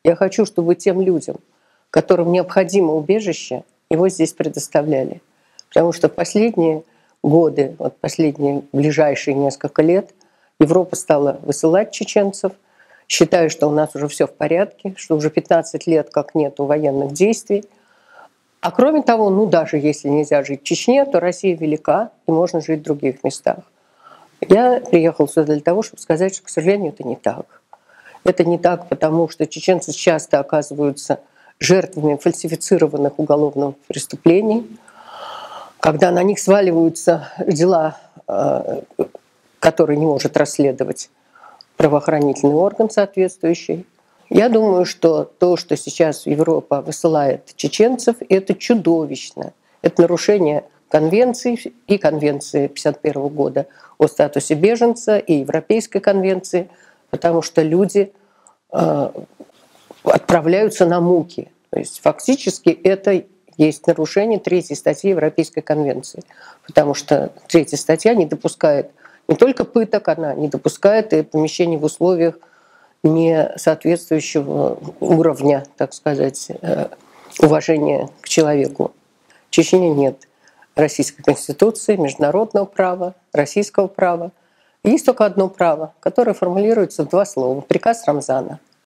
Я хочу, чтобы тем людям, которым необходимо убежище, его здесь предоставляли. Потому что в последние годы, вот последние ближайшие несколько лет, Европа стала высылать чеченцев, считая, что у нас уже все в порядке, что уже 15 лет как нету военных действий. А кроме того, ну даже если нельзя жить в Чечне, то Россия велика, и можно жить в других местах. Я приехал сюда для того, чтобы сказать, что, к сожалению, это не так. Это не так, потому что чеченцы часто оказываются жертвами фальсифицированных уголовных преступлений, когда на них сваливаются дела, которые не может расследовать правоохранительный орган соответствующий. Я думаю, что то, что сейчас Европа высылает чеченцев, это чудовищно. Это нарушение конвенций и конвенции 1951 года о статусе беженца, и Европейской конвенции, потому что люди отправляются на муки. То есть фактически это есть нарушение 3 статьи Европейской конвенции, потому что 3 статья не допускает не только пыток, она не допускает и помещений в условиях не соответствующего уровня, так сказать, уважения к человеку. В Чечне нет российской конституции, международного права, российского права. Есть только одно право, которое формулируется в 2 слова — приказ Рамзана.